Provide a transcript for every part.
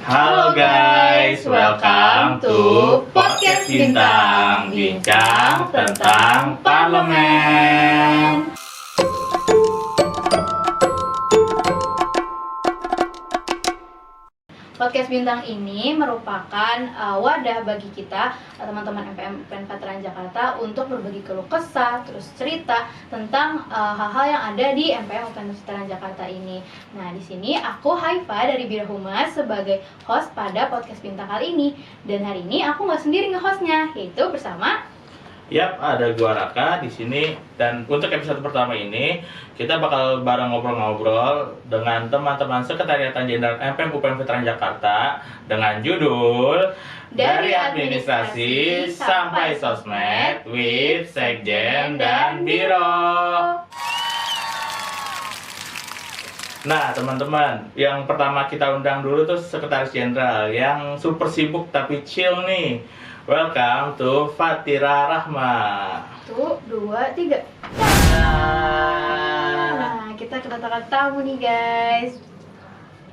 Halo guys, welcome to Podcast Bintang, bincang tentang parlemen. Podcast Bintang ini merupakan wadah bagi kita, teman-teman MPM UPN Veteran Jakarta, untuk berbagi keluh kesah, terus cerita tentang hal-hal yang ada di MPM UPN Veteran Jakarta ini. Nah, di sini aku Haifa dari Biro Humas sebagai host pada Podcast Bintang kali ini. Dan hari ini aku nggak sendiri nge-hostnya, yaitu bersama Ada gua Raka di sini, dan untuk episode pertama ini kita bakal bareng ngobrol-ngobrol dengan teman-teman Sekretariatan Jenderal MPM UPN Veteran Jakarta dengan judul Dari Administrasi sampai Sosmed with Sekjen dan Biro. Nah teman-teman, yang pertama kita undang dulu tuh Sekretaris Jenderal yang super sibuk tapi chill nih. Welcome to Fatira Rahma. 1, 2, 3. Nah, kita kedatangan tamu nih guys.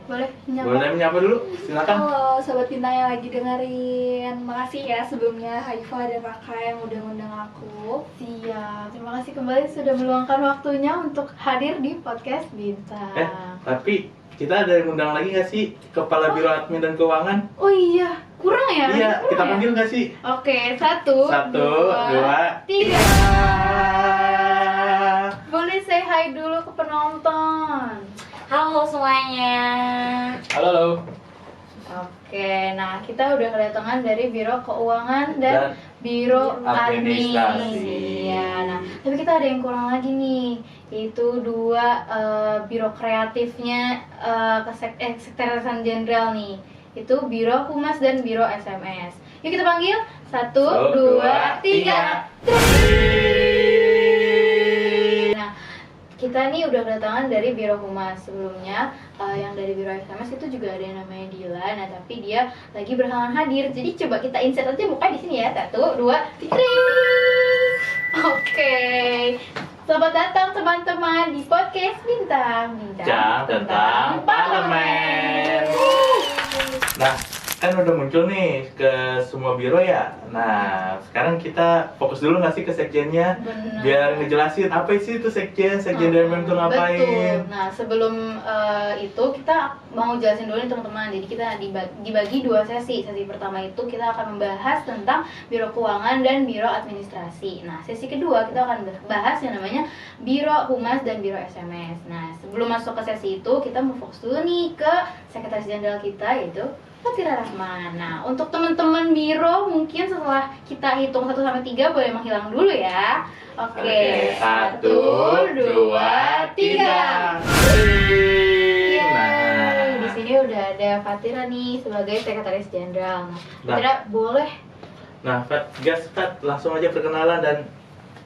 Boleh menyapa? Boleh menyapa dulu, silakan. Halo Sobat Bintang yang lagi dengerin. Makasih ya sebelumnya Haifa dan Raka yang udah ngundang aku. Siap, terima kasih kembali sudah meluangkan waktunya untuk hadir di Podcast Bintang. Tapi kita ada yang undang lagi nggak sih? Kepala Biro Admin dan Keuangan? Oh iya, kurang ya? Iya, Kurang kita ya? panggil nggak sih? Oke, 1, 1, 2, 3. Boleh say hi dulu ke penonton. Halo semuanya. Halo. Oke, nah kita udah kedatangan dari Biro Keuangan dan Biro Administrasi. Admin. Iya, nah tapi kita ada yang kurang lagi nih, yaitu 2 biro kreatifnya Sekretariatan Jenderal nih, itu Biro Humas dan Biro SMS. Yuk kita panggil 1, 2, 3. Nah, kita nih udah kedatangan dari Biro Humas. Sebelumnya yang dari Biro SMS itu juga ada yang namanya Dila. Nah, tapi dia lagi berhalangan hadir. Jadi coba kita insert aja mukanya di sini ya. 1, 2, 3. Oke. Selamat datang teman-teman di Podcast Bintang, Bincang tentang parlemen. Nah, kan udah muncul nih ke semua biro ya. Nah, sekarang kita fokus dulu nggak sih ke sekjennya? Benar. Biar ngejelasin apa sih itu sekjen DMM itu ngapain. Betul. Nah, sebelum itu kita mau jelasin dulu nih teman-teman. Jadi kita dibagi 2 sesi. Sesi pertama itu kita akan membahas tentang Biro Keuangan dan Biro Administrasi. Nah, sesi kedua kita akan bahas yang namanya Biro Humas dan Biro SMS. Nah, sebelum masuk ke sesi itu kita mau fokus dulu nih ke Sekretaris Jenderal kita, yaitu Fatira Rahma. Nah, untuk teman-teman Biro mungkin setelah kita hitung 1 sampai 3 boleh menghilang dulu ya. Oke, 1, 2, 3. Yeay, di sini udah ada Fatira nih sebagai Sekretaris Jenderal. Nah, Fatira boleh. Nah, Fat, langsung aja perkenalan dan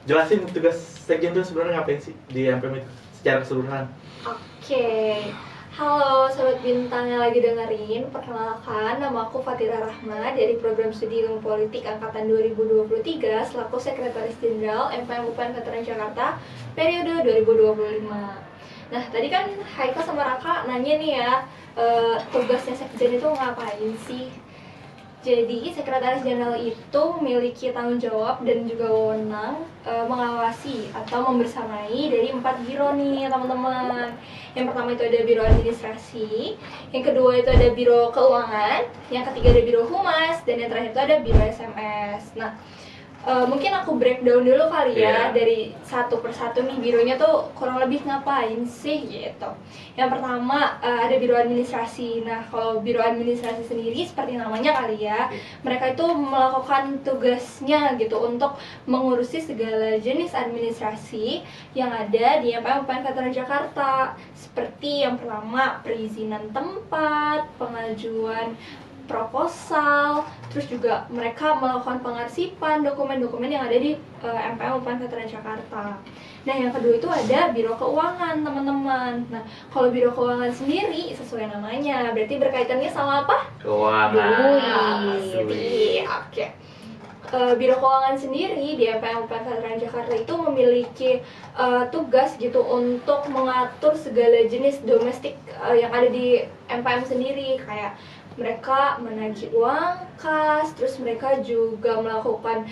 jelasin tugas sekjen itu sebenarnya ngapain sih di MPM itu secara keseluruhan. Oke. Halo Sobat Bintang yang lagi dengerin. Perkenalkan, nama aku Fatira Rahma dari Program Studi Ilmu Politik Angkatan 2023 selaku Sekretaris Jenderal MPM UPN Veteran Jakarta periode 2025. Nah, tadi kan Haifa sama Raka nanya nih ya, tugasnya sekjen itu ngapain sih? Jadi, Sekretaris Jenderal itu memiliki tanggung jawab dan juga wewenang mengawasi atau membersamai dari 4 biro nih teman-teman. Yang pertama itu ada Biro Administrasi, yang kedua itu ada Biro Keuangan, yang ketiga ada Biro Humas, dan yang terakhir itu ada Biro SMS. Nah, mungkin aku breakdown dulu kali ya, dari satu persatu nih bironya tuh kurang lebih ngapain sih gitu. Yang pertama ada Biro Administrasi. Nah, kalau Biro Administrasi sendiri seperti namanya kali ya, mereka itu melakukan tugasnya gitu untuk mengurusi segala jenis administrasi yang ada di MPM UPN Veteran Jakarta. Seperti yang pertama perizinan tempat, pengajuan proposal, terus juga mereka melakukan pengarsipan dokumen-dokumen yang ada di MPM UPN Veteran Jakarta. Nah, yang kedua itu ada Biro Keuangan, teman-teman. Nah, kalau Biro Keuangan sendiri sesuai namanya, berarti berkaitannya sama apa? Keuangan. Duit. Oke. Biro Keuangan sendiri di MPM UPN Veteran Jakarta itu memiliki tugas gitu untuk mengatur segala jenis domestik yang ada di MPM sendiri, kayak mereka menagih uang kas, terus mereka juga melakukan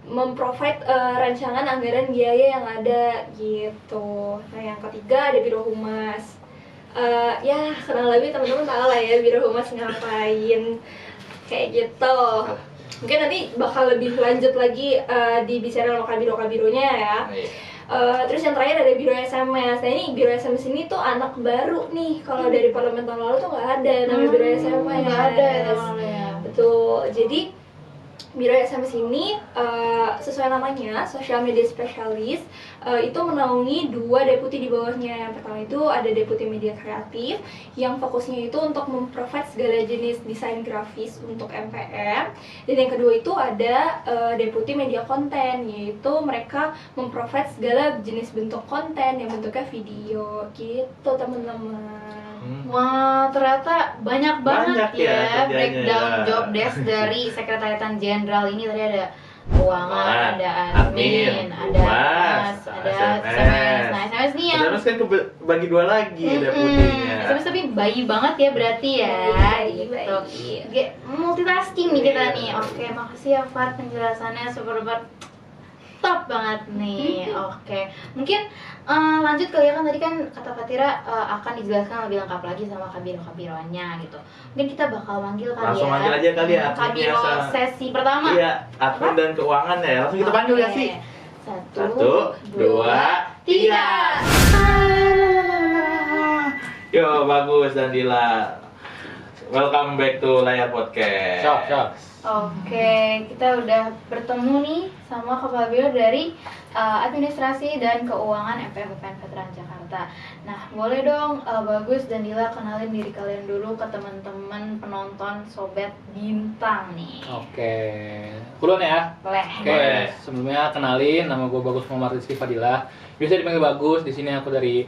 memprovide rancangan anggaran biaya yang ada gitu. Nah yang ketiga ada Biro Humas. Ya kurang lebih teman-teman tahu lah ya Biro Humas ngapain kayak gitu. Mungkin nanti bakal lebih lanjut lagi dibicarain sama kabiro-kabironya ya. Terus yang terakhir ada Biro SMS. Nah ini Biro SMS ini tuh anak baru nih. Kalau dari parlemen tahun lalu tuh nggak ada namanya Biro SMS. Nggak ada ya tahun lalu ya. Betul. Jadi Biro SMS ini sesuai namanya Social Media Specialist, itu menaungi 2 deputi di bawahnya. Yang pertama itu ada deputi media kreatif yang fokusnya itu untuk memprovide segala jenis desain grafis untuk MPM. Dan yang kedua itu ada deputi media konten, yaitu mereka memprovide segala jenis bentuk konten yang bentuknya video gitu teman-teman. Wah, ternyata banyak banget Banyak ya kerjanya. breakdown job desk dari Sekretariatan Jenderal ini. Tadi ada keuangan, ada admin, ada humas, ada SMS. SMS. Nah, SMS nih yang SMS kan bagi 2 lagi deputinya. SMS tapi bayi banget ya berarti ya. Bayi. Gitu. Multitasking nih kita nih. Oke, makasih ya Fat penjelasannya super top banget nih. Oke, mungkin lanjut kali ya, kan tadi kan kata Fatira akan dijelaskan lebih lengkap lagi sama kabiro-kabironya gitu. Mungkin kita bakal manggil kali Langsung ya. manggil aja kali ya, adminnya Kabiro sama- sesi pertama. Iya, admin dan keuangan ya. Langsung kita panggil ya Oke. sih. 1, 2, 3. Yo, bagus dan Dila. Welcome back to Layar Podcast. Siap. Oke, kita udah bertemu nih sama Kepala Biro dari Administrasi dan Keuangan MPM UPN Veteran Jakarta. Nah, boleh dong Bagus dan Dila kenalin diri kalian dulu ke teman-teman penonton Sobat Bintang nih. Oke, duluan ya. Boleh. Oke, Boleh. sebelumnya kenalin, nama gue Bagus Muhammad Rizky Fadilah. Biasa dipanggil Bagus. Di sini aku dari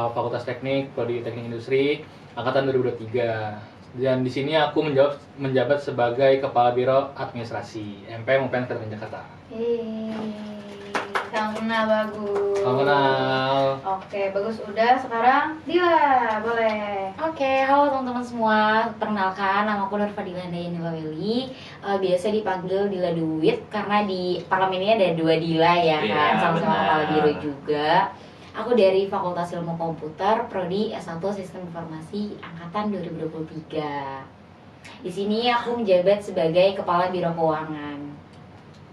Fakultas Teknik, Prodi Teknik Industri, angkatan 2023. Dan di sini aku menjabat sebagai Kepala Biro Administrasi MPM UPN Veteran Jakarta. Salam kenal Bagus. Salam kenal. Oke, Bagus udah. Sekarang Dila, boleh. Oke, halo teman-teman semua. Perkenalkan, nama aku Nur Fadila Dayanila Weli. Biasa dipanggil Dila Duit karena di parlemen ini ada 2 Dila ya Iya, kan, sama-sama benar. kepala biro juga. Aku dari Fakultas Ilmu Komputer, Prodi S1 Sistem Informasi angkatan 2023. Di sini aku menjabat sebagai Kepala Biro Keuangan.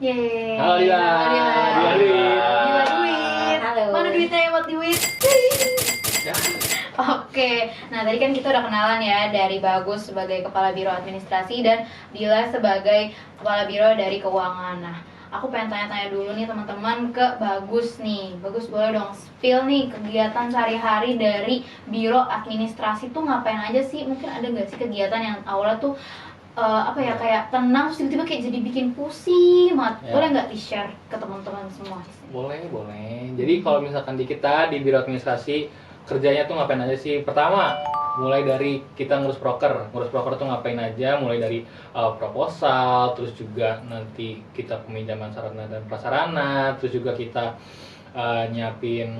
Yeay. Halo, Dila. Dila. Dila Duit. Dila Duit. Halo. Mana duitnya, buat duit? Oke, nah tadi kan kita udah kenalan ya, dari Bagus sebagai Kepala Biro Administrasi dan Dila sebagai Kepala Biro dari Keuangan. Nah, aku pengen tanya-tanya dulu nih teman-teman ke Bagus nih. Bagus, boleh dong spill nih kegiatan sehari-hari dari Biro Administrasi tuh ngapain aja sih? Mungkin ada nggak sih kegiatan yang awalnya tuh kayak tenang terus tiba-tiba kayak jadi bikin pusing banget. Ya. Boleh nggak di-share ke teman-teman semua di sini? Boleh. Jadi kalau misalkan di kita di Biro Administrasi kerjanya tuh ngapain aja sih? Pertama, mulai dari kita ngurus proker. Ngurus proker tuh ngapain aja? Mulai dari proposal, terus juga nanti kita peminjaman sarana dan prasarana, terus juga kita nyiapin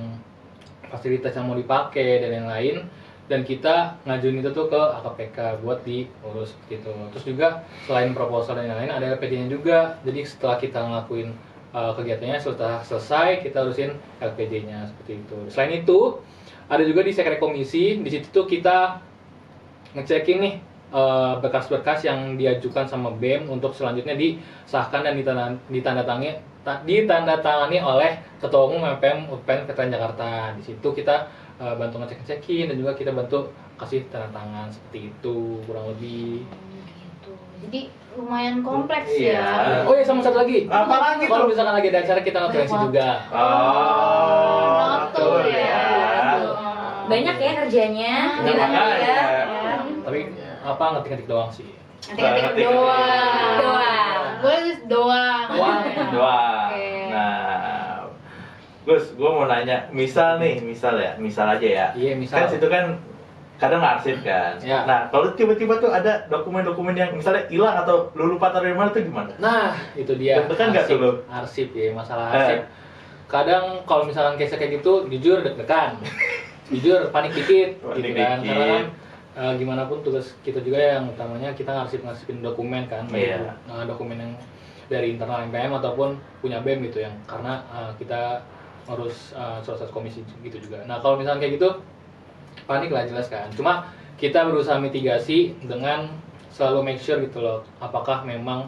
fasilitas yang mau dipakai dan yang lain. Dan kita ngajuin itu tuh ke AKPK buat diurus seperti itu. Terus juga selain proposal dan yang lain ada LPJ-nya juga. Jadi setelah kita ngelakuin kegiatannya setelah selesai kita urusin LPJ-nya seperti itu. Selain itu ada juga di sekre komisi. Di situ tuh kita ngecekin nih berkas-berkas yang diajukan sama BEM untuk selanjutnya disahkan dan ditandatangani oleh Ketua Umum MPM UPN Veteran Jakarta. Di situ kita bantu ngecek-ngecekin dan juga kita bantu kasih tanda tangan seperti itu kurang lebih. Gitu. Jadi lumayan kompleks Iya. ya. Oh ya, sama satu lagi. Apa lagi Kalau tuh? misalkan lagi ada acara kita notulensi juga. Betul betul ya. Banyak ya kerjanya. Iya, Dila makanya. ya. Tapi apa ngetik-ngetik doang sih. Ngetik-ngetik Ngetik-ngetik doang. doang. Boleh terus doang. Doang. Oke. Nah, Gus, gue mau nanya, misal aja ya. Iya, Kan misal. situ kan kadang arsip kan. Ya. Nah, kalau tiba-tiba tuh ada dokumen-dokumen yang misalnya hilang atau lu lupa taruh di mana tuh gimana? Nah, itu dia. Deg-degan nggak tuh lu? Arsip ya, masalah arsip. Kadang kalau misalkan case kayak gitu, jujur deg-degan. Jujur panik dikit Panik gitu kan. dikit. Karena kan gimana pun tugas kita juga yang utamanya kita ngarsipin dokumen kan, baik Iya. dokumen yang dari internal MPM ataupun punya BEM gitu yang karena kita ngurus surat komisi gitu juga. Nah, kalau misalkan kayak gitu panik lah jelas kan. Cuma kita berusaha mitigasi dengan selalu make sure gitu loh, apakah memang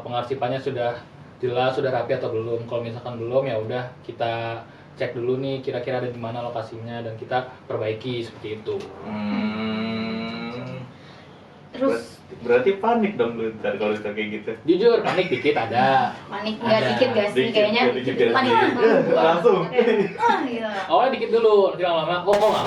pengarsipannya sudah jelas, sudah rapi atau belum. Kalau misalkan belum ya udah kita cek dulu nih kira-kira ada di mana lokasinya dan kita perbaiki seperti itu. Terus Berarti panik dong lu ntar kalau kayak gitu. Jujur panik dikit ada. panik nggak Ada. dikit gak sih? Kayaknya Dikit gak panik sih? Langsung. gitu. Awalnya dikit dulu, nanti lama-lama kok nggak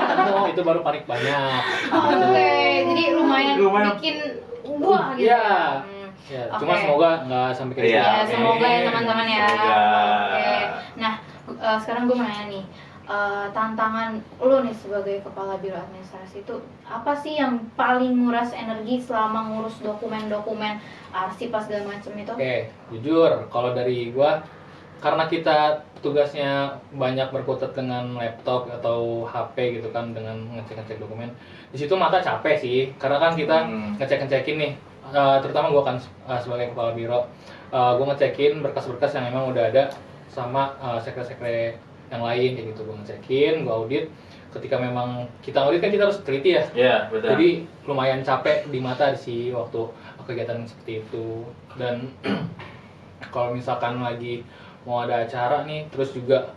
ketemu, itu baru panik banyak. Oke, jadi lumayan Lumayan. bikin gua gitu. Iya. Hmm. Ya, Oke. cuma semoga nggak sampai kayak Iya. gitu. Ya, semoga ya teman-teman ya. Semoga. Oke. Nah, sekarang gue mau nanya nih, tantangan lo nih sebagai kepala biro administrasi itu apa sih yang paling nguras energi selama ngurus dokumen-dokumen arsip pas segala macem itu? Oke, jujur kalau dari gua karena kita tugasnya banyak berkutat dengan laptop atau HP gitu kan dengan ngecek-ngecek dokumen. Di situ mata capek sih karena kan kita ngecek-ngecekin nih terutama gua kan sebagai kepala biro gua ngecekin berkas-berkas yang memang udah ada sama sekre-sekre yang lain kayak gitu. Gua ngecekin, gua audit. Ketika memang kita audit kan kita harus teliti ya. Iya, betul. Jadi lumayan capek di mata sih waktu kegiatan seperti itu. Dan kalau misalkan lagi mau ada acara nih, terus juga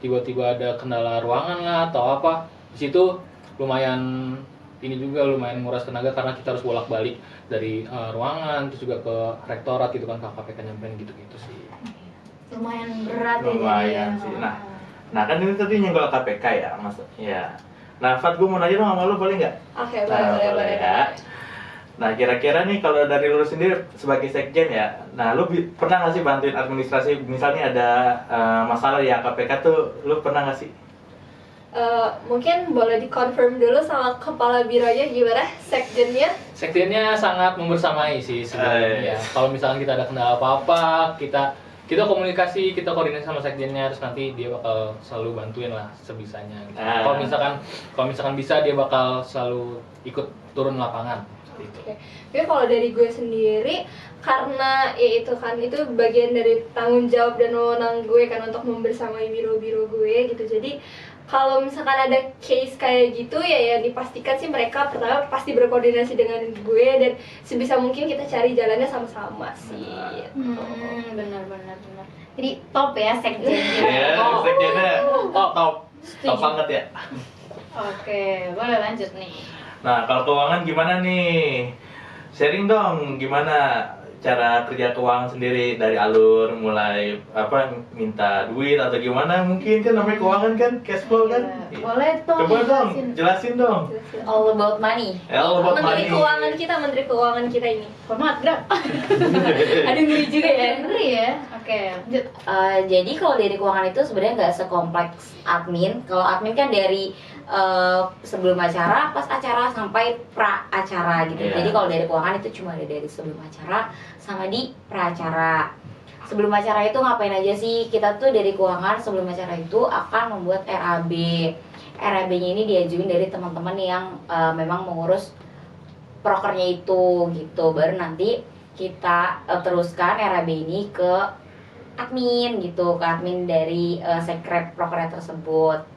tiba-tiba ada kendala ruangan lah atau apa, di situ lumayan ini juga lumayan nguras tenaga karena kita harus bolak-balik dari ruangan terus juga ke rektorat gitu kan, ke KPK nyamperin gitu-gitu sih. Lumayan berat ya Lumayan jadi sih. ya. Nah kan ini tadi nyenggol KPK ya, Mas. Ya. Nah, Fat, gue mau nanya dong sama lu, boleh nggak? Oke, Nah, boleh. ya. Nah, kira-kira nih kalau dari lu sendiri sebagai sekjen ya, nah lu pernah nggak sih bantuin administrasi, misalnya ada masalah ya KPK tuh, lu pernah nggak sih? Mungkin boleh dikonfirm dulu sama kepala bironya gimana sekjennya. Sekjennya sangat membersamai sih sebenarnya. Kalau misalkan kita ada kendala apa-apa, kita komunikasi, kita koordinasi sama sekjennya, terus nanti dia bakal selalu bantuin lah sebisanya. Gitu. Kalau misalkan bisa dia bakal selalu ikut turun lapangan. Seperti itu. Oke. Tapi kalau dari gue sendiri, karena ya itu kan itu bagian dari tanggung jawab dan wewenang gue kan untuk membersamai biro-biro gue gitu. Jadi kalau misalkan ada case kayak gitu ya dipastikan sih mereka pertama pasti berkoordinasi dengan gue dan sebisa mungkin kita cari jalannya sama-sama sih. Benar. Jadi top ya sekjennya. Iya, sekjennya top banget ya. Oke, boleh lanjut nih. Nah, kalau keuangan gimana nih? Sharing dong, gimana cara kerja keuangan sendiri dari alur mulai minta duit atau gimana? Mungkin kan namanya keuangan kan cash flow kan. Iya. Boleh dong. Coba dong, jelasin dong. All about money. All about Menteri money. Menteri Keuangan kita ini. Hormat, Gram. Aduh ngeri juga ya. Ngeri ya. Oke, lanjut. Jadi kalau dari keuangan itu sebenarnya nggak sekompleks admin. Kalau admin kan dari sebelum acara, pas acara sampai pra acara gitu. Iya. Jadi kalau dari keuangan itu cuma ada dari sebelum acara sama di pra acara. Sebelum acara itu ngapain aja sih? Kita tuh dari keuangan sebelum acara itu akan membuat RAB. RAB-nya ini diajuin dari teman-teman yang memang mengurus prokernya itu gitu. Baru nanti kita teruskan RAB ini ke admin gitu, ke admin dari sekret prokernya tersebut.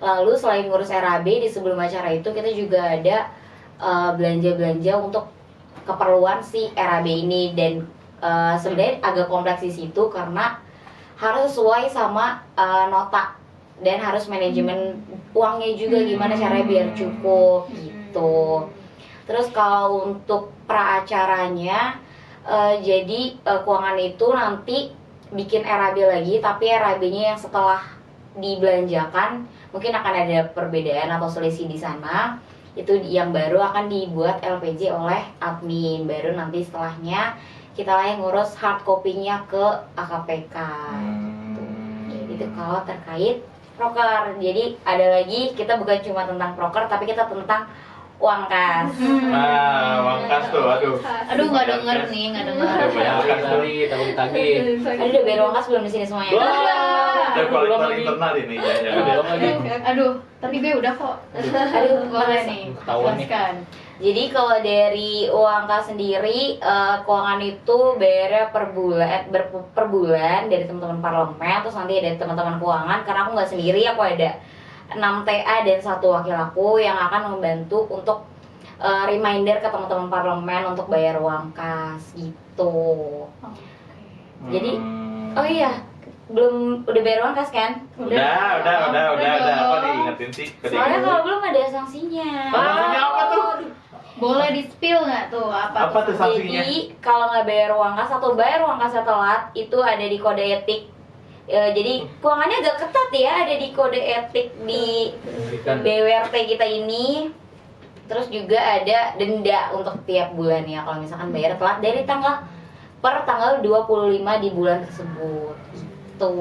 Lalu selain ngurus RAB di sebelum acara itu kita juga ada belanja-belanja untuk keperluan si RAB ini dan sebenarnya agak kompleks di situ karena harus sesuai sama nota dan harus manajemen uangnya juga gimana caranya biar cukup gitu. Terus kalau untuk pra acaranya jadi keuangan itu nanti bikin RAB lagi tapi RAB-nya yang setelah dibelanjakan mungkin akan ada perbedaan atau selisih di sana. Itu yang baru akan dibuat LPJ oleh admin. Baru nanti setelahnya kita lah yang ngurus hard copy-nya ke AKPK. Itu kalau terkait proker. Jadi ada lagi, kita bukan cuma tentang proker, tapi kita tentang uang kas. Nah, uang kas tuh, aduh. Aduh, nggak denger nih, nggak denger. Aduh, banyak kas tuh. takut ditagih. Aduh, udah bayar uang kas belum di sini semuanya? Dan Belum kolektor lagi. internal ini ya. Belum lagi. Aduh, tapi gue udah kok. Aduh, Boleh nih, Ketahuan nih. jelaskan. Jadi kalau dari uang kas sendiri, keuangan itu bayarnya per bulan dari teman-teman parlemen, terus nanti ada teman-teman keuangan. Karena aku nggak sendiri, aku ada 6 TA dan 1 wakil aku yang akan membantu untuk reminder ke teman-teman parlemen untuk bayar uang kas gitu. Jadi, oh iya, udah bayar uang kas kan? Udah. Apa diingetin sih? Soalnya kalau belum ada sanksinya. Sanksinya apa tuh? Boleh di-spill nggak tuh apa? Apa tuh sanksinya? Jadi kalau nggak bayar uang kas atau bayar uang kasnya telat, itu ada di kode etik. Jadi keuangannya agak ketat ya, ada di kode etik di BWRT kita ini. Terus juga ada denda untuk tiap bulan ya, kalau misalkan bayar telat dari tanggal 25 di bulan tersebut. Gitu.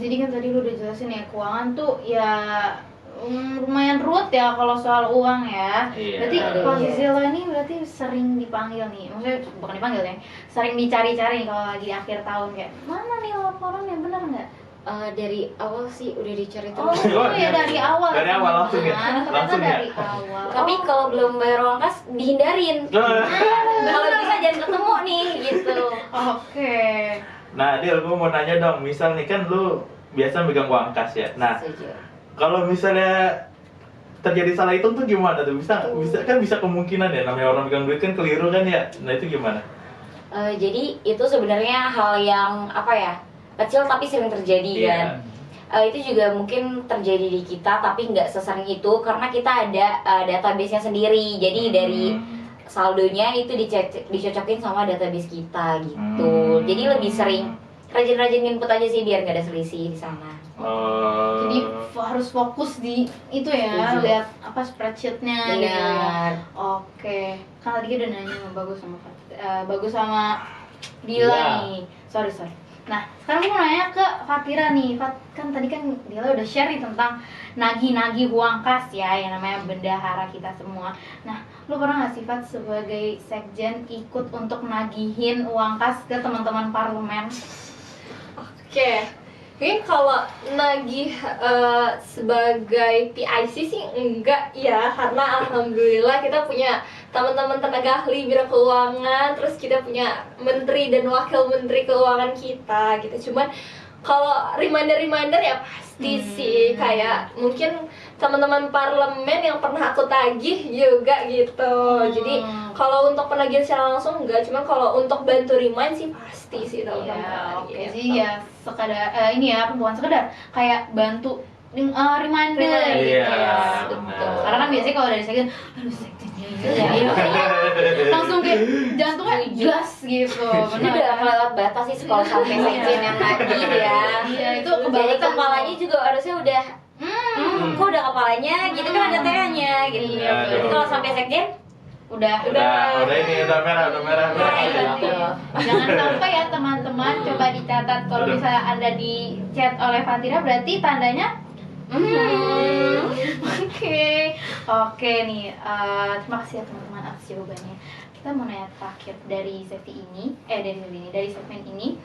Jadi kan tadi lu udah jelasin ya, keuangan tuh ya lumayan ruwet ya kalau soal uang ya. Iya. Berarti posisi lo ini berarti sering dipanggil nih, maksudnya bukan dipanggil ya, sering dicari-cari nih kalau lagi di akhir tahun kayak mana nih laporan yang benar nggak? Dari awal sih udah dicari Oh terus. ya dari awal. Dari awal langsung ya? Ternyata Langsung ya? dari awal. Tapi kalau belum bayar uang kas dihindarin. Kalau bisa jangan ketemu nih gitu. Oke. Nah, Dil, gue mau nanya dong, misal nih kan lu biasa megang uang kas ya. Nah, Setuju. kalau misalnya terjadi salah hitung tuh gimana tuh? Bisa kemungkinan ya, namanya orang megang duit kan keliru kan ya. Nah, itu gimana? Jadi itu sebenarnya hal yang apa ya, kecil tapi sering terjadi kan. Itu juga mungkin terjadi di kita tapi nggak sesering itu karena kita ada database-nya sendiri. Jadi dari saldonya itu dicocokin sama database kita gitu. Jadi lebih sering rajin-rajin input aja sih biar nggak ada selisih di sana. Jadi harus fokus di itu ya, Setuju. lihat apa spreadsheetnya gitu. Benar. Oke, kan tadi udah nanya bagus sama Dila Iya. nih. Sorry. Nah, sekarang aku mau nanya ke Fatira nih. Kan tadi kan Dila udah share nih tentang nagih-nagih uang kas ya, yang namanya bendahara kita semua. Nah, lu pernah nggak sih Fat sebagai sekjen ikut untuk nagihin uang kas ke teman-teman parlemen? Oke, mungkin kalau nagih sebagai PIC sih enggak ya, karena alhamdulillah kita punya teman-teman tenaga ahli biro keuangan, terus kita punya menteri dan wakil menteri keuangan kita gitu. Cuman kalau reminder ya pasti sih, kayak mungkin teman-teman parlemen yang pernah aku tagih juga gitu. Jadi kalau untuk penagihan secara langsung enggak, cuma kalau untuk bantu remind sih pasti sih teman-teman. Ya, oke gitu. sih ya sekadar ini ya, bukan sekedar kayak bantu reminder gitu Iya, ya. benar. Karena kan biasanya kalau dari sekjen, aduh sekjennya ya, langsung kayak jantungnya gas gitu. Ini udah lewat batas sih kalau sampai sekjen yang nagih ya. Iya, itu Jadi kebangetan. kepalanya juga harusnya udah kok udah kepalanya gitu kan ada TA-nya gitu. Iya, Jadi betul. kalau sampai sekjen Udah udah merah. Jangan sampai ya teman-teman, coba dicatat kalau Udah. misalnya Anda di chat oleh Fatira berarti tandanya Oke nih, terima kasih ya teman-teman atas jawabannya. Kita mau nanya terakhir dari dari segmen ini.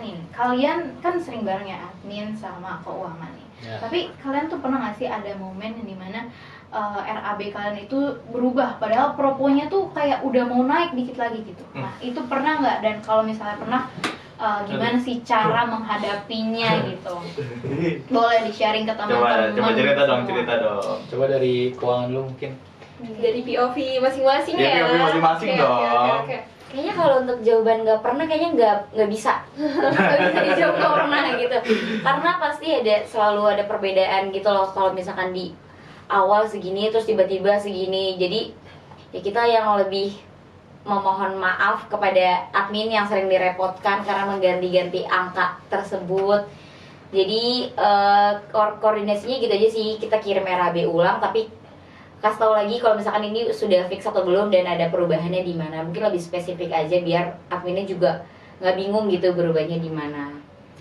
Nih, kalian kan sering bareng ya admin sama keuangan nih. Ya. Tapi kalian tuh pernah nggak sih ada momen yang dimana RAB kalian itu berubah, padahal proponya tuh kayak udah mau naik dikit lagi gitu. Nah, itu pernah nggak? Dan kalau misalnya pernah, gimana sih cara menghadapinya gitu? Boleh di-sharing ke teman-teman. Coba cerita dong. Coba dari keuangan dulu mungkin. Dari POV masing-masing Iya, ya. POV masing-masing Oke, dong. oke. kayaknya kalau untuk jawaban nggak pernah kayaknya nggak bisa nggak bisa dijawab nggak pernah gitu karena pasti selalu ada perbedaan gitu loh kalau misalkan di awal segini terus tiba-tiba segini. Jadi ya kita yang lebih memohon maaf kepada admin yang sering direpotkan karena mengganti-ganti angka tersebut. Jadi koordinasinya gitu aja sih, kita kirim RAB ulang tapi kasih tahu lagi kalau misalkan ini sudah fix atau belum dan ada perubahannya di mana. Mungkin lebih spesifik aja biar adminnya juga nggak bingung gitu berubahnya di mana.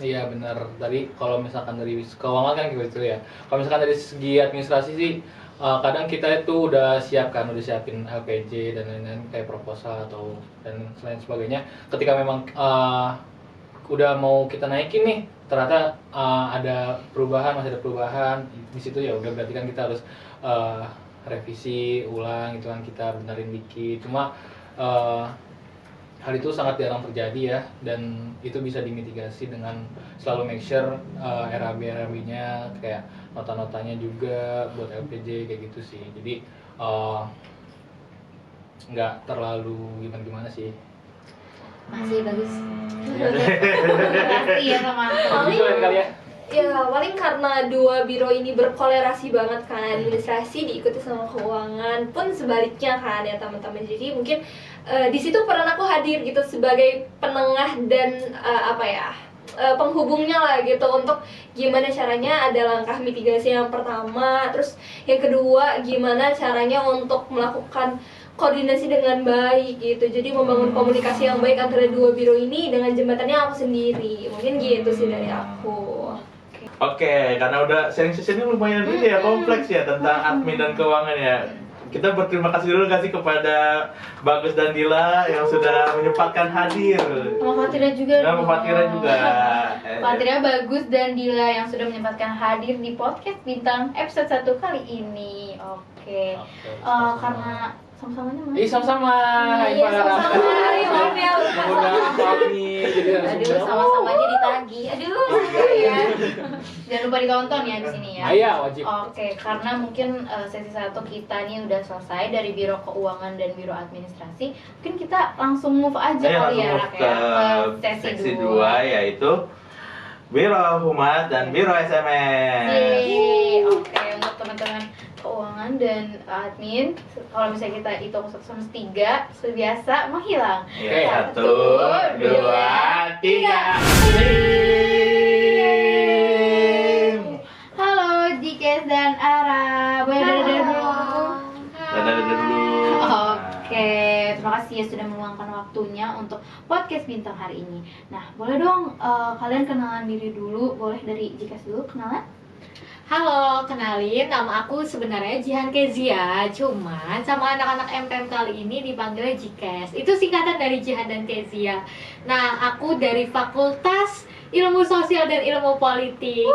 Iya benar. Tadi kalau misalkan dari keuangan kan gitu ya. Kalau misalkan dari segi administrasi sih kadang kita itu udah siapin LPJ dan lain-lain kayak proposal atau dan lain sebagainya. Ketika memang udah mau kita naikin nih, ternyata masih ada perubahan di situ, ya udah berarti kan kita harus revisi ulang gitu kan, kita benerin dikit. Cuma hal itu sangat jarang terjadi ya, dan itu bisa dimitigasi dengan selalu make sure RAB-nya kayak nota-notanya juga buat LPJ kayak gitu sih. Jadi nggak terlalu gimana-gimana sih. Masih bagus. Makasih ya teman-teman. Paling- Gitu kali ya. Ya paling karena dua biro ini berkolerasi banget kan, administrasi diikuti sama keuangan pun sebaliknya kan ya teman-teman. Jadi mungkin di situ peran aku hadir gitu sebagai penengah dan penghubungnya lah gitu, untuk gimana caranya ada langkah mitigasi yang pertama, terus yang kedua gimana caranya untuk melakukan koordinasi dengan baik gitu. Jadi membangun komunikasi yang baik antara dua biro ini dengan jembatannya aku sendiri. Mungkin gitu sih dari aku. Oke, karena udah sharing session ini lumayan ini ya, kompleks ya tentang admin dan keuangan ya. Kita berterima kasih dulu kasih kepada Bagus dan Dila yang sudah menyempatkan hadir. Sama Fatira juga. Sama Fatira juga. Fatira, Bagus, dan Dila yang sudah menyempatkan hadir di podcast Bintang episode 1 kali ini. Oke. Karena sama-samanya mana? Sama-sama. Iya, sama-sama. Maaf ya, lupa. Aduh, sama-sama aja ditagih. Aduh. Iya. Jangan lupa ditonton ya di sini ya. Iya, wajib. Oke, karena mungkin sesi 1 kita nih udah selesai dari Biro Keuangan dan Biro Administrasi. Mungkin kita langsung move aja kali ya, Rak, ya, ke sesi 2 yaitu Biro Humas dan Biro SMS. Yeay. Oke, untuk teman-teman keuangan dan admin, kalau misalnya kita hitung 1 sampai 3, seperti biasa menghilang. Oke, 1, 2, 3. Halo Jikes dan Ara, boleh dadah dulu. Dadah dulu. Oke, terima kasih ya sudah meluangkan waktunya untuk podcast Bintang hari ini. Nah, boleh dong kalian kenalan diri dulu, boleh dari Jikes dulu kenalan? Halo, kenalin, nama aku sebenarnya Jihan Kezia, cuman sama anak-anak MPM kali ini dipanggilnya Jikes. Itu singkatan dari Jihan dan Kezia. Nah, aku dari Fakultas Ilmu Sosial dan Ilmu Politik,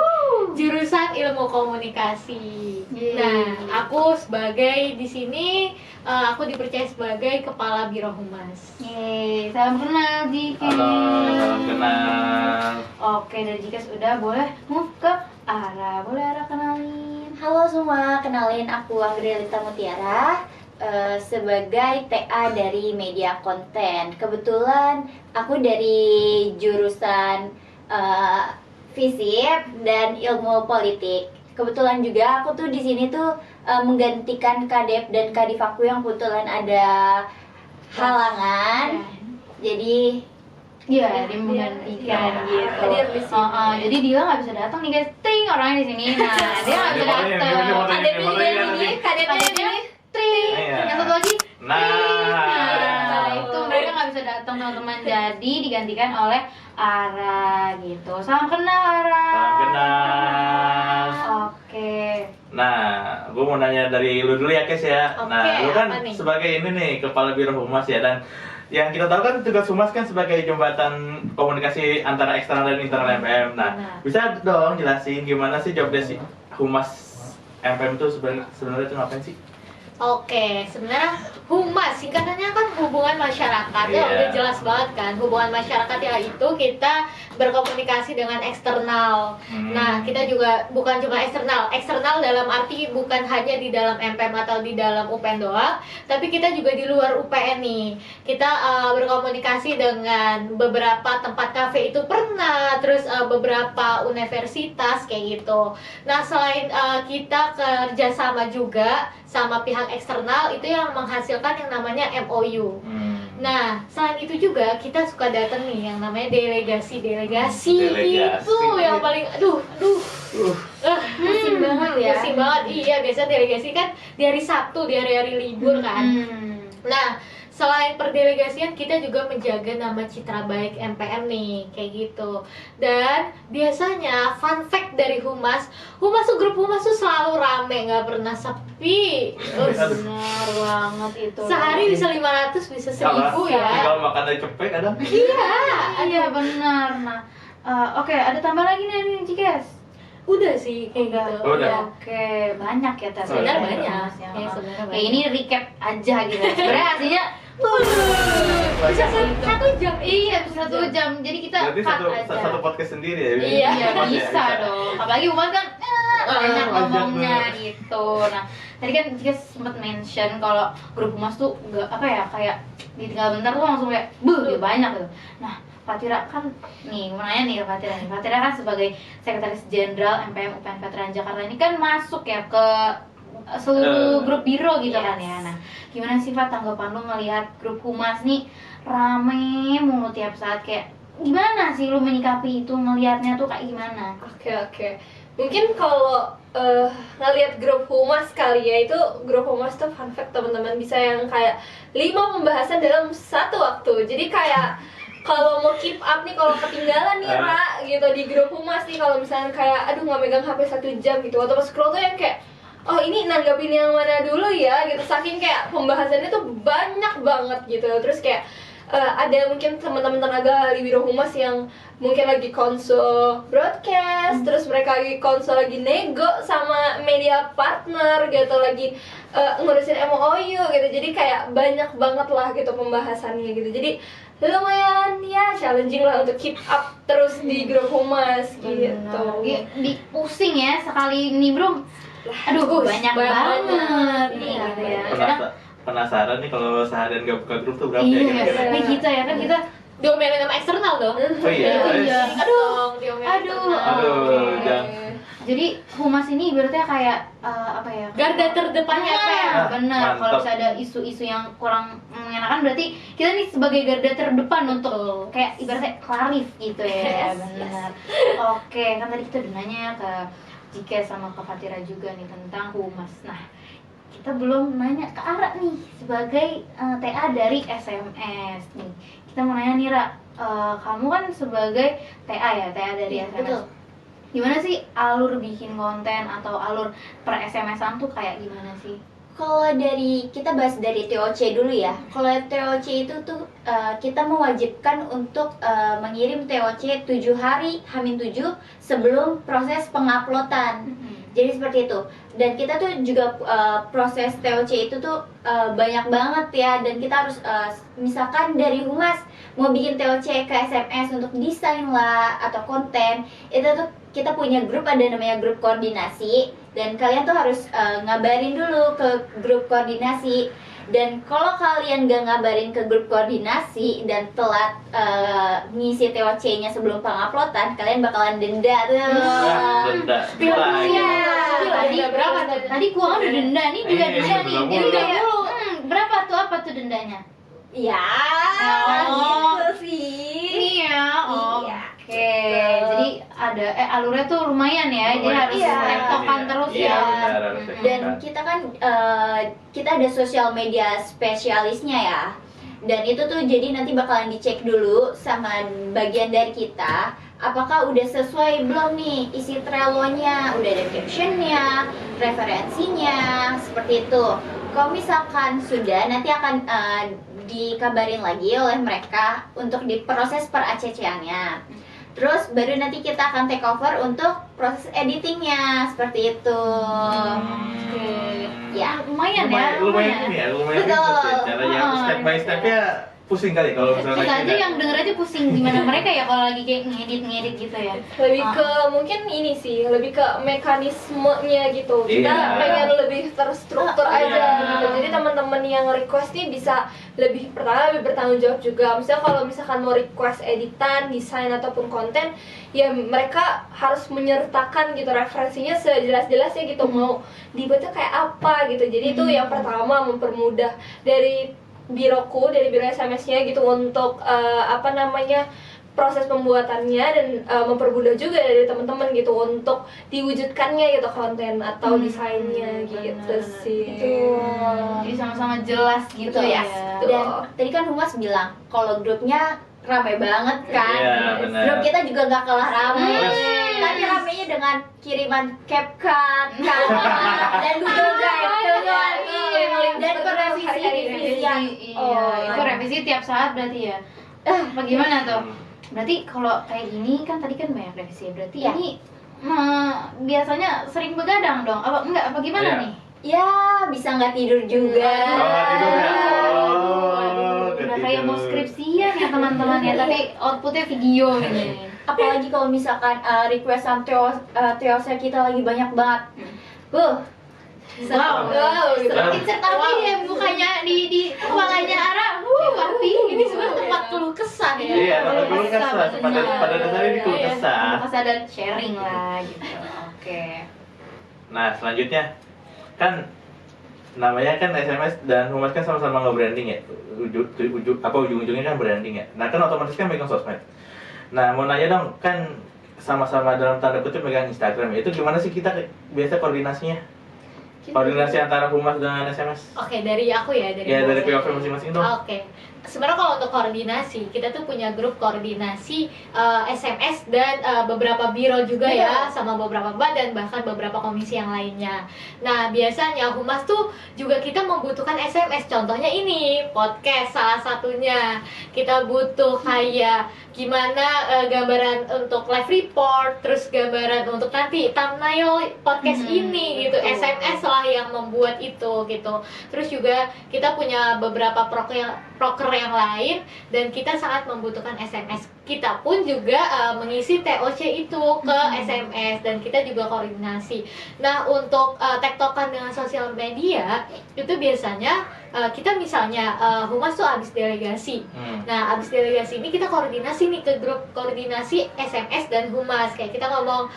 jurusan Ilmu Komunikasi. Yeay. Nah, aku sebagai di sini aku dipercaya sebagai Kepala Biro Humas. Yeay, salam kenal Jikes. Halo, salam kenal. Oke, dari Jikes udah, boleh move ke Ara. Boleh Ara kenalin? Halo semua, kenalin aku Anggrilita Mutiara sebagai TA dari media konten. Kebetulan aku dari jurusan FISIP dan ilmu politik. Kebetulan juga aku tuh di sini tuh menggantikan Kadep dan Kadif aku yang kebetulan ada halangan. Jadi Iya, dia menggantikan gitu. Hadir di sini. Jadi dia nggak bisa datang nih guys. Ting orangnya di sini. Nah, dia nggak bisa datang. KDP juga ini, KDP KDP-nya Tring. Iya. Yang satu lagi Nah. Nah, itu mereka nggak bisa datang teman-teman. Jadi digantikan oleh Ara gitu. Salam kenal Ara. Salam kenal. Oke. Nah, gue mau nanya dari lu dulu ya, Kes ya. Oke, Nah, lu kan apa nih? sebagai ini nih, Kepala Biro Humas ya, dan yang kita tahu kan tugas Humas kan sebagai jembatan komunikasi antara eksternal dan internal MPM. Nah, Benar. bisa dong jelasin gimana sih job desk Humas MPM itu sebenarnya itu ngapain sih? Oke, sebenarnya humas singkatannya kan hubungan masyarakat. Ya Iya. udah jelas banget kan, hubungan masyarakat ya itu kita berkomunikasi dengan eksternal. Nah, kita juga bukan cuma eksternal dalam arti bukan hanya di dalam MPM atau di dalam UPN doang, tapi kita juga di luar UPN nih. Kita berkomunikasi dengan beberapa tempat kafe itu pernah, terus beberapa universitas kayak gitu. Nah, selain kita kerjasama juga sama pihak eksternal, itu yang menghasilkan yang namanya MOU. Nah, selain itu juga kita suka datang nih yang namanya delegasi itu yang paling Pusing banget ya. pusing banget. Iya, biasa delegasi kan di hari Sabtu, di hari-hari libur kan. Hmm. Nah, selain perdelegasian kita juga menjaga nama citra baik MPM nih, kayak gitu. Dan biasanya fun fact dari Humas tuh grup Humas tuh selalu rame, nggak pernah sepi. Benar banget itu. Sehari bisa 500, bisa 1000 ya. Kalau makan dari cepet kadang. Iya benar. Nah, oke, ada tambah lagi nih Cikes. Udah sih kayak gitu. Udah. Oke, banyak ya ternyata. Sebenarnya ya, banyak. Mas, ya. Ya, sebenarnya Kayak banyak. ini recap aja gitu. Sebenarnya aslinya Bisa 1 jam. iya bisa 1 jam. Jadi kita Berarti cut satu aja. podcast sendiri ya? Iya, Iya Mas, ya, bisa dong. Apalagi Umas kan banyak panjang ngomongnya tuh. gitu. Nah, tadi kan Cika sempat mention kalau grup Umas tuh gak apa ya, kayak ditinggal bentar tuh langsung kayak dia banyak gitu. Nah, Fatira kan nih, mau nanya nih ke Fatira nih. Fatira kan sebagai Sekretaris Jenderal MPM UPN Veteran Jakarta ini kan masuk ya ke seluruh grup biro gitu kan ya. Nah, gimana sih Fat tanggapan lu ngelihat grup Humas nih rame mulu tiap saat, kayak gimana sih lu menyikapi itu, ngelihatnya tuh kayak gimana? Oke. Mungkin kalau ngelihat grup Humas kali ya, itu grup Humas tuh fun fact teman-teman, bisa yang kayak 5 pembahasan dalam satu waktu. Jadi kayak kalau mau keep up nih, kalau ketinggalan nih Ra gitu di grup Humas nih, kalau misalnya kayak aduh nggak megang HP 1 jam gitu, atau pas scroll tuh yang kayak oh ini nanggapin yang mana dulu ya gitu, saking kayak pembahasannya tuh banyak banget gitu. Terus kayak ada mungkin teman-teman tenaga ahli biro humas yang mungkin lagi konsul broadcast, terus mereka lagi konsul, lagi nego sama media partner gitu, lagi ngurusin MOU gitu. Jadi kayak banyak banget lah gitu pembahasannya gitu. Jadi lumayan ya challenging lah untuk keep up terus di grup humas gitu. Di pusing ya sekali nimbrung. Aduh, banyak banget nih Iya, gitu ya. Kadang Penasaran nih kalau seharian gak buka grup tuh berapa iya, ya kira-kira? kayak kita ya kan kita Diomelin sama eksternal dong. Oh iya. iya. Aduh, diomelin Aduh. eksternal. Aduh, Oke. jangan. Jadi humas ini ibaratnya kayak apa ya? Garda terdepannya MPM. Nah, benar. Mantap. Kalau misalnya ada isu-isu yang kurang mengenakan, berarti kita nih sebagai garda terdepan untuk kayak ibaratnya klarif gitu ya. Yes, Benar. Oke, kan tadi kita udah nanya ke Jike sama ke Fatira juga nih tentang humas. Nah, kita belum nanya ke Ara nih sebagai TA dari SMS nih. Kita mau nanya nih Ra, kamu kan sebagai TA ya, TA dari Iya, SMS. betul. Gimana sih alur bikin konten atau alur per SMS-an tuh kayak gimana sih? Kalau dari kita bahas dari TOC dulu ya. Kalau TOC itu tuh kita mewajibkan untuk mengirim TOC 7 hari H-7 sebelum proses penguploadan. Jadi seperti itu. Dan kita tuh juga proses TOC itu tuh banyak banget ya, dan kita harus misalkan dari humas mau bikin TOC ke SMS untuk desain lah atau konten, itu tuh kita punya grup, ada namanya grup koordinasi, dan kalian tuh harus ngabarin dulu ke grup koordinasi. Dan kalau kalian gak ngabarin ke grup koordinasi dan telat ngisi TOC-nya sebelum penguploadan, kalian bakalan denda tuh. Denda. Spill dulu ya. Tadi Denda berapa? Tadi gua kan udah denda nih, juga Iya, denda nih. belum Jadi mulai. kayak berapa tuh, apa tuh dendanya? Ya, Oh. gitu sih. Ini ya. Iya. Oke. Jadi ada alurnya tuh lumayan ya. Jadi Lumayan. harus Iya. tektokan terus Iya, ya. benar, harus Dan tektokan. kita kan kita ada sosial media spesialisnya ya. Dan itu tuh jadi nanti bakalan dicek dulu sama bagian dari kita, apakah udah sesuai belum nih isi Trello-nya, udah ada captionnya, referensinya, seperti itu. Kalau misalkan sudah, nanti akan dikabarin lagi oleh mereka untuk diproses per ACC-nya. Terus baru nanti kita akan take over untuk proses editingnya, seperti itu. Oke. Ya, Lumayan ya. Lumayan ini ya, lumayan Betul. ribet ya. Caranya Ah, step by step-nya pusing kali kalau misalnya Kita aja kita- yang denger aja pusing gimana mereka ya kalau lagi kayak ngedit gitu ya. Lebih ke mungkin ini sih, lebih ke mekanismenya gitu. Kita Iya. pengen lebih terstruktur aja Iya. gitu. Jadi teman-teman yang request nih bisa lebih, pertama lebih bertanggung jawab juga. Misalnya kalau misalkan mau request editan, desain ataupun konten, ya mereka harus menyertakan gitu referensinya sejelas-jelasnya gitu, mau dibuatnya kayak apa gitu. Jadi itu yang pertama, mempermudah dari biroku, dari biro SMS-nya gitu untuk proses pembuatannya, dan mempermudah juga dari teman-teman gitu untuk diwujudkannya gitu konten atau desainnya gitu benar. sih. Itu Jadi sama-sama jelas gitu Betul ya. Dan tadi kan Humas bilang kalau grupnya rame banget kan. Iya, benar. Grup kita juga gak kalah rame. Yes. Tapi ramenya dengan kiriman CapCut, Canva, dan Google Drive. Dan revisi yang Itu revisi tiap saat berarti ya. Bagaimana tuh? Berarti kalau kayak gini kan tadi kan banyak revisi. Berarti Iya. ini biasanya sering begadang dong? Apa enggak? Apa gimana Iya. nih? Ya bisa nggak tidur juga. Oh, nggak tidur ya? Udah kayak mau skripsian ya teman-teman ya, tapi outputnya video ini. Apalagi kalau misalkan requestan teosnya kita lagi banyak banget. Wow. Semakin sertapi ya mukanya di kepalanya Ara. Tapi ini semua tempat keluh kesah ya. Iya, tempat keluh kesah. Pada dasarnya ini keluh kesah. Kesah dan sharing lah gitu. Oke. Nah, selanjutnya kan namanya kan SMS dan Humas kan sama-sama nge-branding ya. Ujung-ujungnya kan branding ya. Nah, kan otomatis kan megang sosmed. Nah, mau nanya dong, kan sama-sama dalam tanda kutip megang Instagram ya. Itu gimana sih kita biasa koordinasinya? Koordinasi antara Humas dengan SMS? Oke, dari aku ya, dari Ya, dari Humas. POV masing-masing dong. Oke. Sebenarnya kalau untuk koordinasi, kita tuh punya grup koordinasi SMS dan beberapa biro juga ya, sama beberapa badan, bahkan beberapa komisi yang lainnya. Nah, biasanya Humas tuh juga kita membutuhkan SMS. Contohnya ini, podcast salah satunya. Kita butuh kayak gimana gambaran untuk live report, terus gambaran untuk nanti thumbnail podcast ini gitu. betul. SMS lah yang membuat itu gitu. Terus juga kita punya beberapa proker yang lain dan kita sangat membutuhkan SMS. Kita pun juga mengisi TOC itu ke SMS dan kita juga koordinasi. Nah, untuk tektokan dengan sosial media itu biasanya kita misalnya Humas tuh habis delegasi. Nah, abis delegasi ini kita koordinasi nih ke grup koordinasi SMS dan Humas. Kayak kita ngomong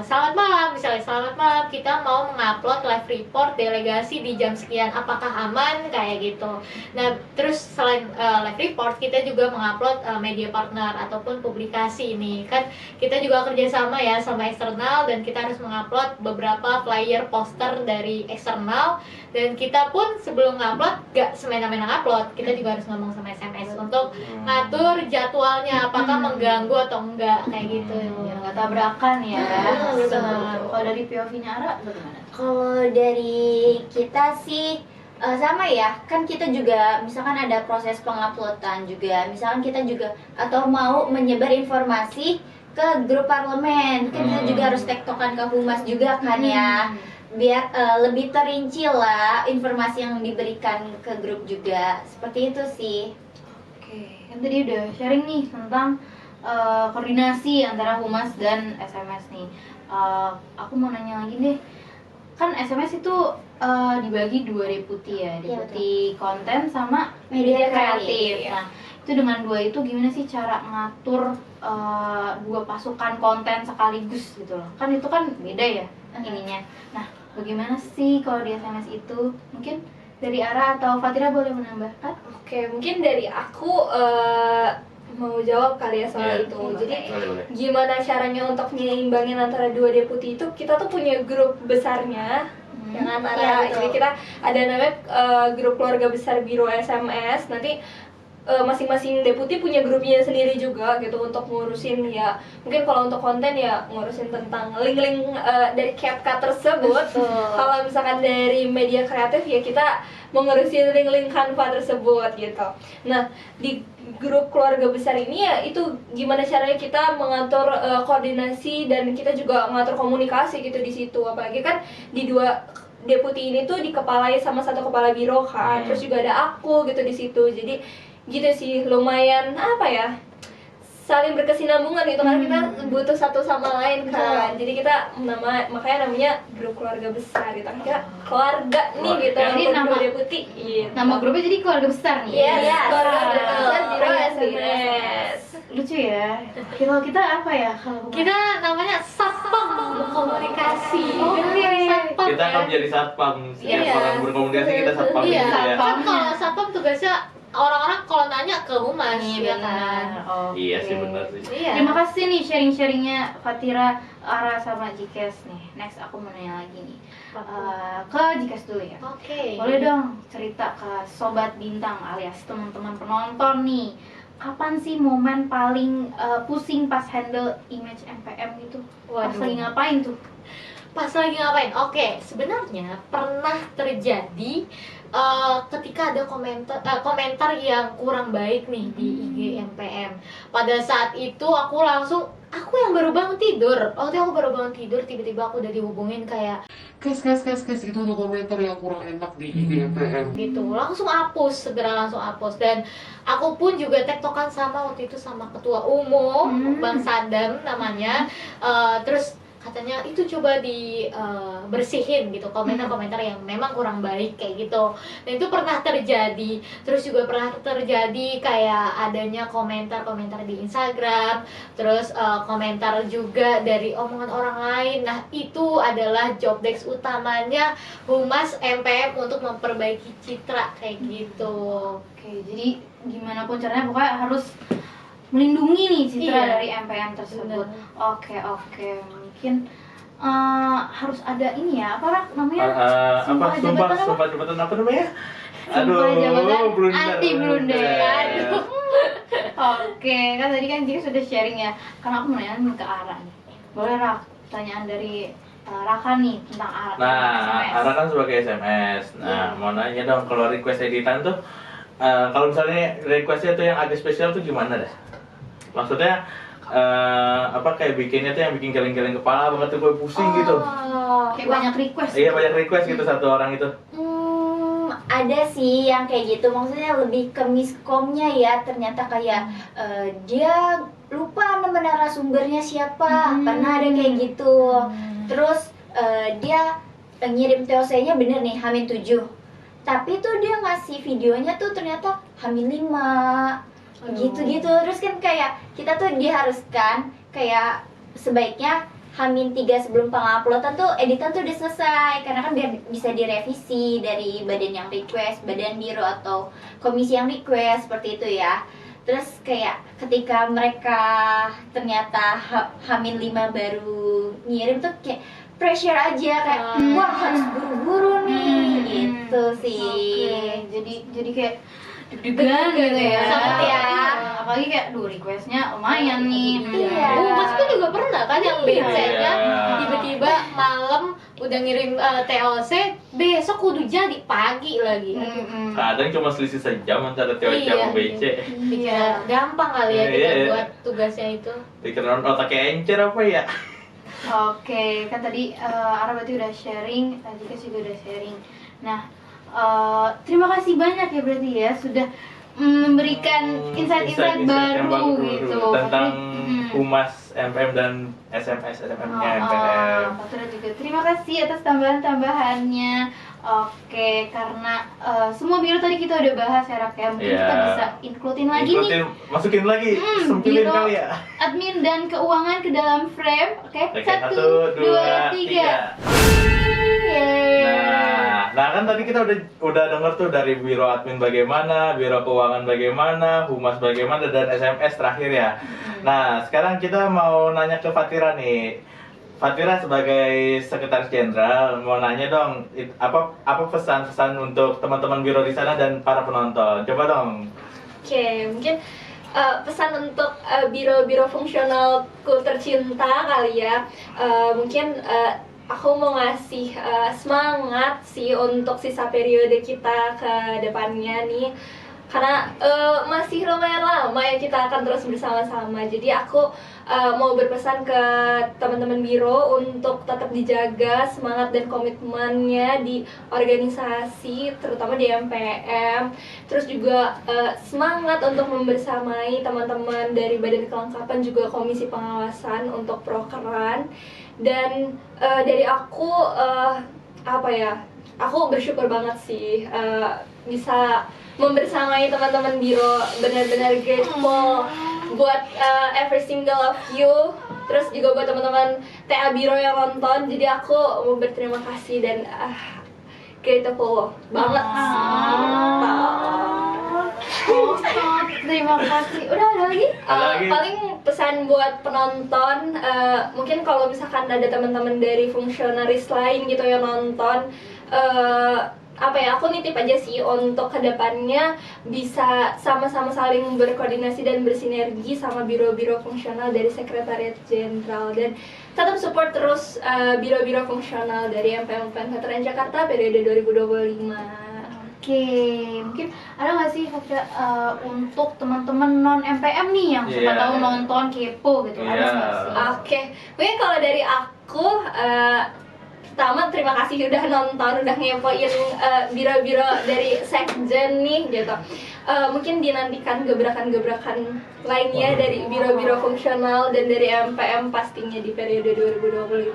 selamat malam, misalnya selamat malam, kita mau mengupload live report delegasi di jam sekian, apakah aman, kayak gitu. Nah, terus selain live report, kita juga mengupload media partner ataupun publikasi ini. Kan kita juga kerjasama ya sama eksternal dan kita harus mengupload beberapa flyer poster dari eksternal. Dan kita pun sebelum ngupload gak semena-mena ngupload, kita juga harus ngomong sama SMS untuk ngatur jadwalnya apakah mengganggu atau enggak, kayak gitu. Ya, nggak tabrakan ya. Betul. Kalau dari POV-nya Ara bagaimana? Kalau dari kita sih sama ya, kan kita juga misalkan ada proses penguploadan juga, misalkan kita juga atau mau menyebar informasi ke grup parlemen, kan kita juga harus tektokan ke Humas juga kan ya, biar lebih terinci lah informasi yang diberikan ke grup juga, seperti itu sih. Oke, kan tadi udah sharing nih tentang koordinasi antara Humas dan SMS nih. Aku mau nanya lagi deh, kan SMS itu dibagi dua deputi ya, Iya, deputi konten sama Media kreatif. kreatif. Nah, itu dengan dua itu gimana sih cara ngatur dua pasukan konten sekaligus gitu loh? Kan itu kan beda ya ininya. Nah, bagaimana sih kalau di SMS itu? Mungkin dari Ara atau Fatira boleh menambahkan? Oke, mungkin dari aku mau jawab kali ya soal Iya. itu. Jadi Boleh. gimana caranya untuk nyimbangin antara dua deputi itu? Kita tuh punya grup besarnya, jangan Iya, ada. betul. Jadi kita ada namanya grup keluarga besar biro SMS. Nanti masing-masing deputi punya grupnya sendiri juga gitu untuk ngurusin ya. Mungkin kalau untuk konten ya ngurusin tentang link-link dari CapCut tersebut. Kalau misalkan dari media kreatif ya kita mengurusin link-link Canva tersebut gitu. Nah, di grup keluarga besar ini ya itu gimana caranya kita mengatur koordinasi dan kita juga mengatur komunikasi gitu di situ. Apalagi kan di dua deputi ini tuh dikepalai sama satu kepala biro kan. Terus juga ada aku gitu di situ. Jadi gitu sih, lumayan apa ya, saling berkesinambungan gitu karena kita butuh satu sama lain kan. Jadi kita makanya namanya grup keluarga besar gitu. Kita keluarga nih gitu. Jadi untuk nama- dua deputi gitu. Nama grupnya jadi keluarga besar nih. Yes, keluarga besar biro Iya, SMS. Lucu ya. Kalau kita apa ya? Kalau Kita namanya satpam komunikasi. Satpam Kita ya. akan menjadi satpam. Setiap Iya. orang berkomunikasi kita satpam Iya, gitu ya. kan kalau satpam tugasnya orang-orang kalau nanya ke Humas, ya kan. benar. Iya sih, benar sih. Iya. Terima kasih nih sharing-sharingnya Fatira, Ara sama Jikes nih. Next aku mau nanya lagi nih. ke Jikas dulu ya. Oke. Boleh dong cerita ke Sobat Bintang alias teman-teman penonton nih, kapan sih momen paling pusing pas handle image MPM gitu? Pas Waduh. lagi ngapain tuh? Pas lagi ngapain? Oke, sebenarnya pernah terjadi ketika ada komentar yang kurang baik nih di IG MPM. Pada saat itu aku yang baru bangun tidur. Waktu aku baru bangun tidur, tiba-tiba aku udah dihubungin kayak Kes, itu ada komentar yang kurang enak di IG MPM. gitu, segera langsung hapus. Dan aku pun juga tektokan waktu itu sama ketua umum Bang Sadam namanya. Terus katanya itu coba dibersihin gitu komentar-komentar yang memang kurang baik kayak gitu. Dan itu pernah terjadi. Terus juga pernah terjadi kayak adanya komentar-komentar di Instagram, terus komentar juga dari omongan orang lain. Nah, itu adalah job desk utamanya Humas MPM untuk memperbaiki citra kayak gitu. Oke, jadi gimana pun caranya pokoknya harus melindungi nih citra Iya. dari MPM tersebut. Oke, mungkin harus ada ini ya, apa namanya? Sumpah jabatan apa namanya? Sumpah jabatan blunder. anti blunder. Aduh. Oke, kan tadi kan Jika sudah sharing ya. Karena aku mau nanya nih ke Ara nih. Boleh Rak, pertanyaan dari Raka nih tentang Ara. Nah, Ara kan sebagai SMS. Nah, mau nanya dong, kalau request editan tuh, kalau misalnya requestnya tuh yang agak spesial tuh gimana dah? Maksudnya, kayak bikinnya tuh yang bikin geleng-geleng kepala banget tuh, gue pusing gitu. Kayak banyak request. Iya, banyak request gitu satu orang itu. Ada sih yang kayak gitu, maksudnya lebih ke miskomnya ya. Ternyata kayak dia lupa nama narasumbernya siapa, pernah ada kayak gitu. Terus dia ngirim TOC-nya bener nih H-7, tapi tuh dia ngasih videonya tuh ternyata H-5 gitu-gitu. Terus kan kayak kita tuh diharuskan kayak sebaiknya H-3 sebelum penguploadan tuh editan tuh udah selesai, karena kan biar bisa direvisi dari badan yang request, badan biro atau komisi yang request, seperti itu ya. Terus kayak ketika mereka ternyata H-5 baru ngirim tuh kayak pressure aja, kayak wah harus buru-buru nih gitu sih. Oke, jadi kayak deg-degan gitu ya. Sangat ya. Apalagi kayak requestnya lumayan nih. Iya. Humas tuh juga pernah kan yang BC-nya Iya. tiba-tiba malam udah ngirim TOC, besok kudu jadi pagi lagi. Kadang cuma selisih sejam antara TOC sama BC. Iya, gampang kali ya kita Iya. buat tugasnya itu. Pikiran otaknya encer apa ya? Oke, kan tadi Ara berarti udah sharing, Jika juga udah sharing. Nah, terima kasih banyak ya berarti ya sudah memberikan insight-insight yang baru gitu tentang Mm. Humas MPM dan SMM-nya Oh, MPM. Fatura juga terima kasih atas tambahan-tambahannya. Oke, karena semua biro tadi kita udah bahas ya Rak ya. Mungkin Iya. kita bisa includein lagi nih Masukin lagi, sempilin biro kali ya. admin dan keuangan ke dalam frame. Oke, Oke, 1, 2, 3. Nah kan tadi kita udah denger tuh dari biro admin bagaimana, biro keuangan bagaimana, humas bagaimana, dan SMS terakhir ya. Nah sekarang kita mau nanya ke Fatira nih. Fatira sebagai sekretaris jenderal mau nanya dong, apa pesan-pesan untuk teman-teman biro di sana dan para penonton? Coba dong. Oke, mungkin pesan untuk biro-biro fungsionalku tercinta kali ya. Mungkin aku mau ngasih semangat sih untuk sisa periode kita ke depannya nih. Karena masih lumayan lama ya kita akan terus bersama-sama. Jadi aku mau berpesan ke teman-teman biro untuk tetap dijaga semangat dan komitmennya di organisasi, terutama di MPM. Terus juga semangat untuk membersamai teman-teman dari Badan Kelengkapan juga Komisi Pengawasan untuk prokeran. Dan dari aku aku bersyukur banget sih bisa membersamai teman-teman biro, benar-benar grateful buat every single of you. Terus juga buat teman-teman TA biro yang nonton. Jadi aku mau berterima kasih dan grateful banget sih. Terima kasih. Udah ada lagi? Ada lagi? Paling pesan buat penonton, mungkin kalau misalkan ada teman-teman dari fungsionaris lain gitu yang nonton, aku nitip aja sih untuk kedepannya bisa sama-sama saling berkoordinasi dan bersinergi sama biro-biro fungsional dari Sekretariat Jenderal, dan tetap support terus biro-biro fungsional dari MPM Veteran Jakarta periode 2025. Oke, mungkin ada nggak sih Fafira, untuk teman-teman non MPM nih yang siapa Iya. tahu nonton kepo gitu, ada Iya. nggak sih? Oke, mungkin kalau dari aku, pertama terima kasih udah nonton, udah ngepoin biro-biro dari Sekjen nih gitu. Mungkin dinantikan gebrakan-gebrakan lainnya dari biro-biro fungsional dan dari MPM pastinya di periode 2025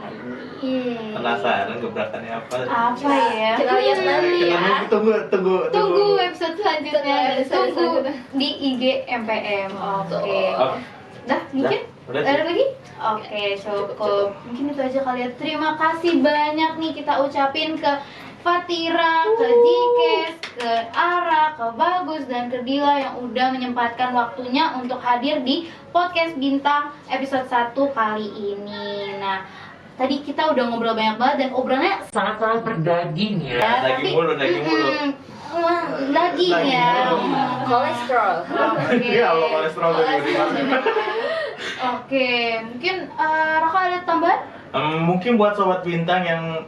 ini. Penasaran gebrakannya apa? Apa ya? Kita lihat nanti ya. Tunggu episode selanjutnya Tunggu dan episode tunggu selanjutnya. di IG MPM. Oke. Oke. Dah, mungkin Udah ada sih. lagi? Oke, cukup. Mungkin itu aja kali ya. Terima kasih banyak nih kita ucapin ke Fatira, ke Jikes, ke Ara, ke Bagus, dan ke Dila yang udah menyempatkan waktunya untuk hadir di podcast Bintang episode 1 kali ini. Nah, tadi kita udah ngobrol banyak banget dan obrolannya Sangat-sangat berdaging ya. Daging mulu. Daging ya. Kolesterol. Oke. Iya, Allah kolesterol dari mana? Oke, mungkin Raka ada tambahan? Mungkin buat sobat bintang yang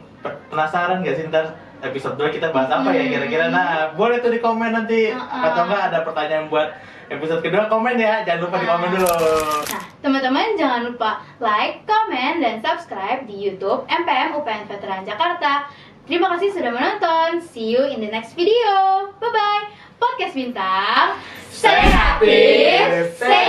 penasaran nggak sih ntar episode 2 kita bahas apa ya kira-kira. Nah, boleh tuh di komen nanti. Atau enggak ada pertanyaan buat episode kedua, komen ya. Jangan lupa di komen dulu. Nah, teman-teman jangan lupa like, comment, dan subscribe di YouTube MPM UPN Veteran Jakarta. Terima kasih sudah menonton. See you in the next video. Bye-bye. Podcast Bintang. Stay happy, stay